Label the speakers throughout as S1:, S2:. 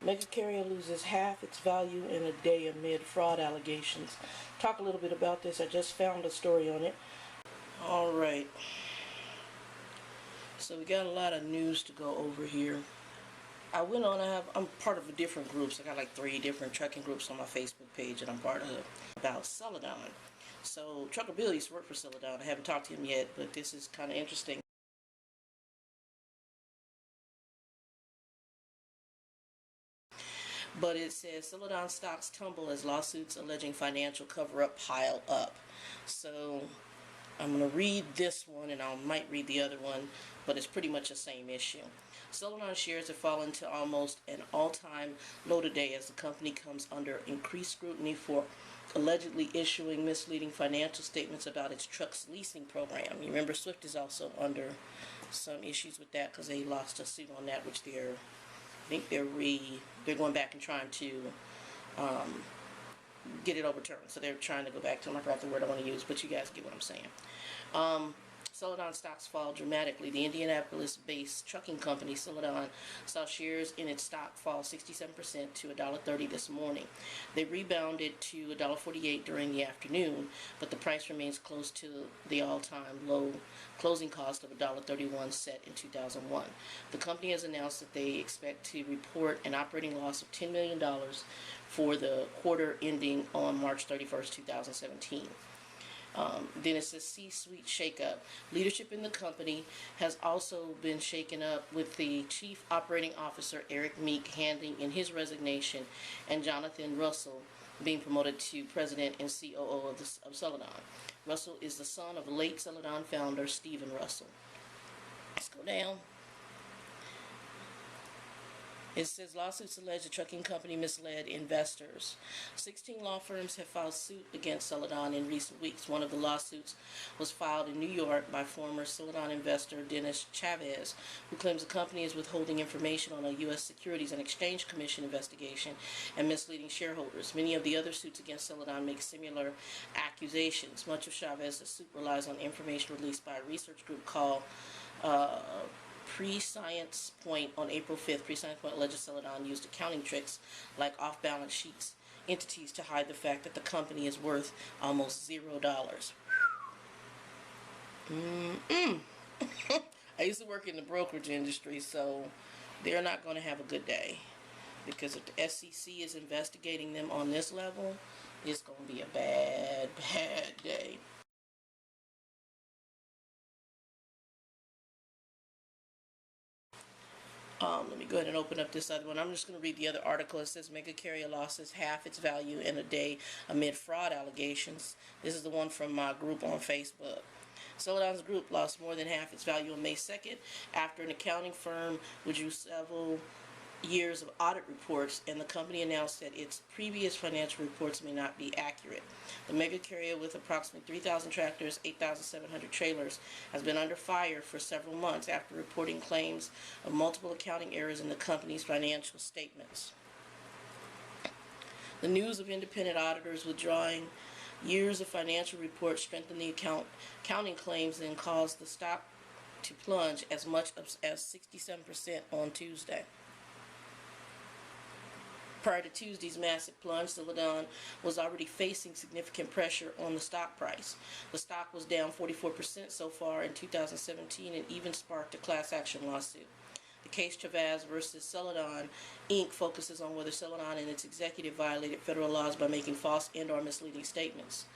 S1: Mega carrier loses half its value in a day amid fraud allegations. Talk a little bit about this. I just found a story on it. All right. So we got a lot of news to go over here. I went on, I'm part of different groups. I got like 3 different trucking groups on my Facebook page that I'm part of about Celadon. So Trucker Bill used to work for Celadon. I haven't talked to him yet, but this is kind of interesting. But it says Celadon stocks tumble as lawsuits alleging financial cover-up pile up. So I'm going to read this one, and I might read the other one, but it's pretty much the same issue. Celadon shares have fallen to almost an all-time low today as the company comes under increased scrutiny for allegedly issuing misleading financial statements about its trucks leasing program. You remember Swift is also under some issues with that because they lost a suit on that, which I think they're going back and trying to get it overturned. So they're trying to go back to, I forgot the word I want to use, but you guys get what I'm saying. Celadon stocks fall dramatically. The Indianapolis-based trucking company Celadon saw shares in its stock fall 67% to $1.30 this morning. They rebounded to $1.48 during the afternoon, but the price remains close to the all-time low closing cost of $1.31 set in 2001. The company has announced that they expect to report an operating loss of $10 million for the quarter ending on March 31st, 2017. Then it says C-suite shakeup. Leadership in the company has also been shaken up, with the chief operating officer Eric Meek handing in his resignation and Jonathan Russell being promoted to president and COO of Celadon. Russell is the son of late Celadon founder Stephen Russell. Let's go down. It says lawsuits allege the trucking company misled investors. 16 law firms have filed suit against Celadon in recent weeks. One of the lawsuits was filed in New York by former Celadon investor Dennis Chavez, who claims the company is withholding information on a U.S. Securities and Exchange Commission investigation and misleading shareholders. Many of the other suits against Celadon make similar accusations. Much of Chavez's suit relies on information released by a research group called Pre-Science Point on April 5th. Pre-Science Point alleges Celadon used accounting tricks like off-balance sheets entities to hide the fact that the company is worth almost $0. I used to work in the brokerage industry, so they're not going to have a good day, because if the SEC is investigating them on this level, it's going to be a bad day. Let me go ahead and open up this other one. I'm just going to read the other article. It says mega carrier losses half its value in a day amid fraud allegations. This is the one from my group on Facebook. Celadon's group lost more than half its value on May 2nd after an accounting firm withdrew several years of audit reports, and the company announced that its previous financial reports may not be accurate. The mega carrier, with approximately 3,000 tractors, 8,700 trailers, has been under fire for several months after reporting claims of multiple accounting errors in the company's financial statements. The news of independent auditors withdrawing years of financial reports strengthened the accounting claims and caused the stock to plunge as much as 67% on Tuesday. Prior to Tuesday's massive plunge, Celadon was already facing significant pressure on the stock price. The stock was down 44% so far in 2017 and even sparked a class action lawsuit. The case Chavez versus Celadon, Inc. focuses on whether Celadon and its executive violated federal laws by making false and/or misleading statements.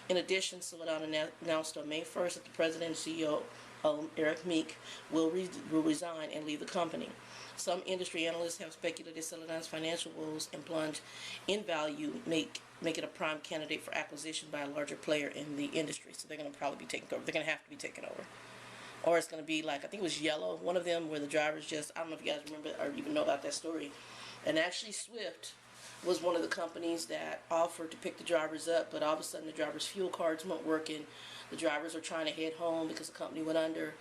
S1: In addition, Celadon announced on May 1st that the president and CEO, Eric Meek, will resign and leave the company. Some industry analysts have speculated Celadon's financial woes and plunge in value make it a prime candidate for acquisition by a larger player in the industry. So they're going to probably be taken over. They're going to have to be taken over. Or it's going to be like, I think it was Yellow, one of them where the drivers just, I don't know if you guys remember or even know about that story. And actually Swift was one of the companies that offered to pick the drivers up, but all of a sudden the drivers' fuel cards weren't working. The drivers were trying to head home because the company went under,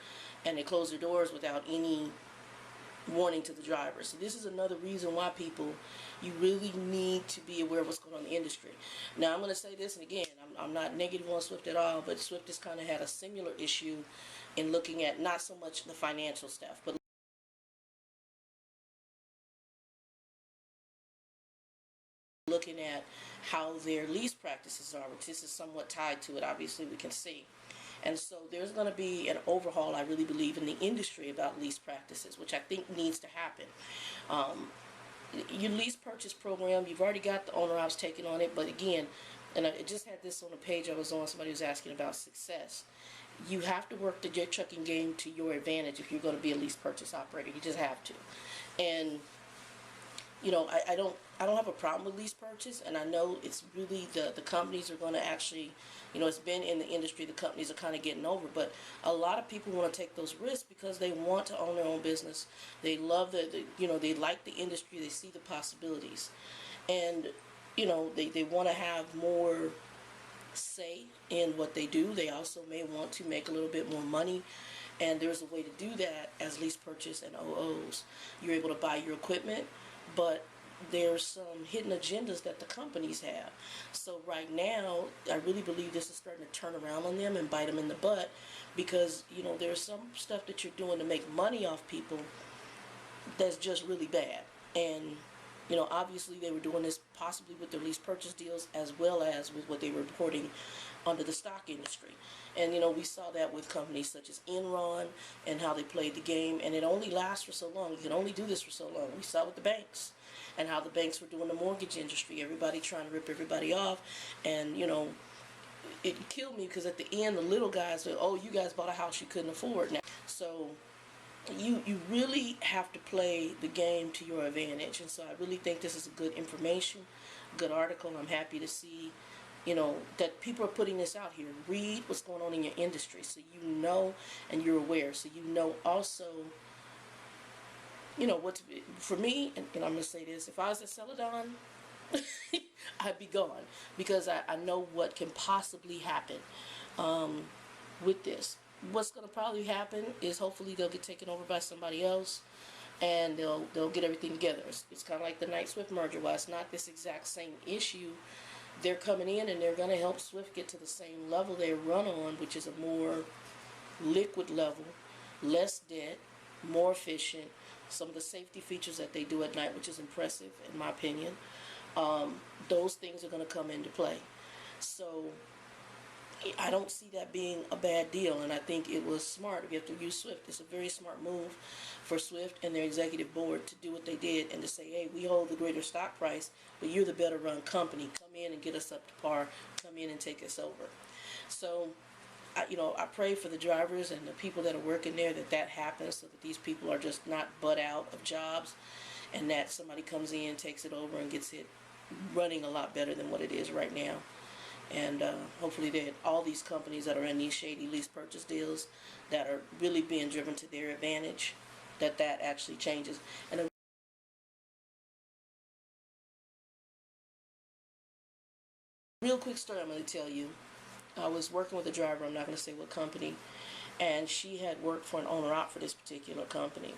S1: and they closed their doors without any warning to the drivers. So this is another reason why people, you really need to be aware of what's going on in the industry. Now I'm going to say this, and again, I'm not negative on Swift at all, but Swift has kind of had a similar issue in looking at not so much the financial stuff, but at how their lease practices are, which this is somewhat tied to it, obviously we can see. And so there's going to be an overhaul, I really believe, in the industry about lease practices, which I think needs to happen. Your lease purchase program, you've already got the owner ops taking on it, but again, and I just had this on a page I was on, somebody was asking about success. You have to work the jet trucking game to your advantage if you're going to be a lease purchase operator. You just have to. And you know, I don't have a problem with lease purchase, and I know it's really the companies are going to actually, you know, it's been in the industry, the companies are kind of getting over, but a lot of people want to take those risks because they want to own their own business. They love you know, they like the industry, they see the possibilities, and you know, they want to have more say in what they do. They also may want to make a little bit more money, and there's a way to do that as lease purchase and OOs. You're able to buy your equipment, but there's some hidden agendas that the companies have. So right now, I really believe this is starting to turn around on them and bite them in the butt, because you know, there's some stuff that you're doing to make money off people that's just really bad. And you know, obviously they were doing this possibly with their lease purchase deals as well as with what they were reporting under the stock industry. And you know, we saw that with companies such as Enron and how they played the game, and it only lasts for so long. You can only do this for so long. We saw with the banks and how the banks were doing the mortgage industry, everybody trying to rip everybody off. And you know, it killed me because at the end the little guys said, oh, you guys bought a house you couldn't afford now. So you really have to play the game to your advantage. And so I really think this is a good information, good article. I'm happy to see, you know, that people are putting this out here. Read what's going on in your industry so you know and you're aware. So you know also, you know, what's, for me, and I'm going to say this, if I was at Celadon, I'd be gone, because I know what can possibly happen with this. What's going to probably happen is hopefully they'll get taken over by somebody else, and they'll get everything together. It's kind of like the Knight Swift merger. While it's not this exact same issue, they're coming in and they're going to help Swift get to the same level they run on, which is a more liquid level, less debt, more efficient. Some of the safety features that they do at night, which is impressive in my opinion, those things are going to come into play. So I don't see that being a bad deal, and I think it was smart. If you have to use Swift, it's a very smart move for Swift and their executive board to do what they did and to say, hey, we hold the greater stock price, but you're the better run company. Come in and get us up to par. Come in and take us over. So, you know, I pray for the drivers and the people that are working there that happens, so that these people are just not butt out of jobs, and that somebody comes in, takes it over, and gets it running a lot better than what it is right now. And hopefully that all these companies that are in these shady lease purchase deals that are really being driven to their advantage, that actually changes. And a real quick story I'm going to tell you. I was working with a driver, I'm not going to say what company, and she had worked for an owner-op for this particular company.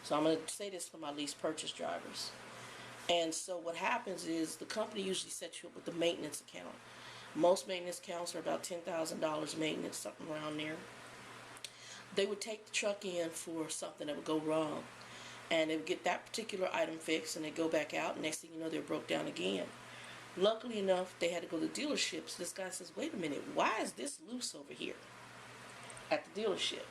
S1: So I'm going to say this for my lease purchase drivers. And so what happens is the company usually sets you up with the maintenance account. Most maintenance accounts are about $10,000 maintenance, something around there. They would take the truck in for something that would go wrong, and they would get that particular item fixed, and they'd go back out, and next thing you know, they're broke down again. Luckily enough, they had to go to dealerships. This guy says, wait a minute, why is this loose over here at the dealership?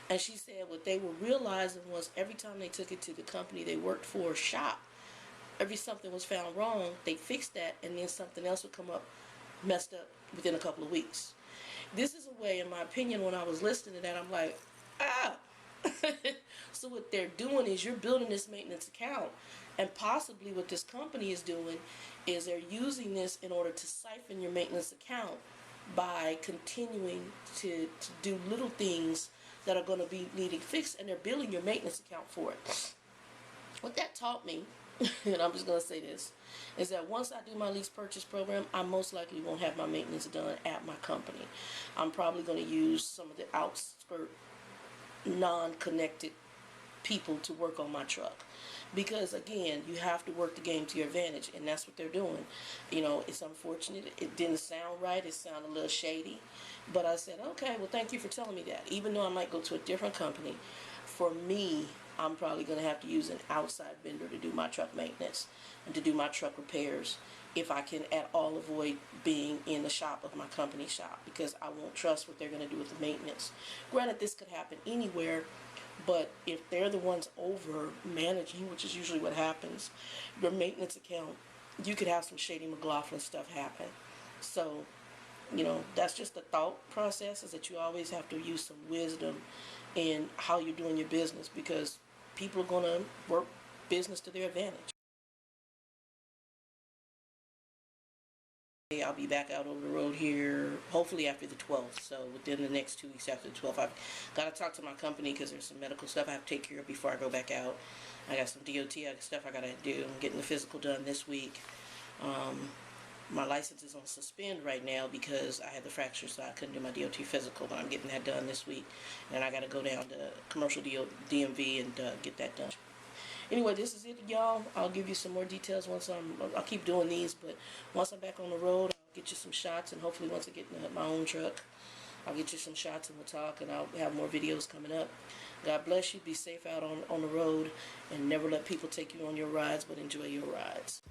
S1: And she said what they were realizing was every time they took it to the company they worked for, shop, every something was found wrong, they fixed that, and then something else would come up messed up within a couple of weeks. This is a way, in my opinion, when I was listening to that, I'm like, ah. So what they're doing is you're building this maintenance account, and possibly what this company is doing is they're using this in order to siphon your maintenance account by continuing to do little things that are going to be needing fixed, and they're billing your maintenance account for it. What that taught me, and I'm just going to say this, is that once I do my lease purchase program, I most likely won't have my maintenance done at my company. I'm probably going to use some of the outskirt, non-connected people to work on my truck. Because again, you have to work the game to your advantage, and that's what they're doing. You know, it's unfortunate. It didn't sound right. It sounded a little shady. But I said, okay, well, thank you for telling me that. Even though I might go to a different company, for me, I'm probably going to have to use an outside vendor to do my truck maintenance and to do my truck repairs if I can at all avoid being in the shop of my company shop, because I won't trust what they're going to do with the maintenance. Granted, this could happen anywhere, but if they're the ones over managing, which is usually what happens, your maintenance account, you could have some Shady McLaughlin stuff happen. So, that's just the thought process, is that you always have to use some wisdom in how you're doing your business, because people are going to work business to their advantage. I'll be back out on the road here hopefully after the 12th, so within the next 2 weeks after the 12th. I've got to talk to my company because there's some medical stuff I have to take care of before I go back out. I got some DOT stuff I got to do. I'm getting the physical done this week. My license is on suspend right now because I had the fracture, so I couldn't do my DOT physical, but I'm getting that done this week. And I got to go down to commercial DMV and get that done. Anyway, this is it, y'all. I'll give you some more details once I'll keep doing these, but once I'm back on the road, I'll get you some shots, and hopefully once I get in my own truck, I'll get you some shots and we'll talk, and I'll have more videos coming up. God bless you. Be safe out on the road, and never let people take you on your rides, but enjoy your rides.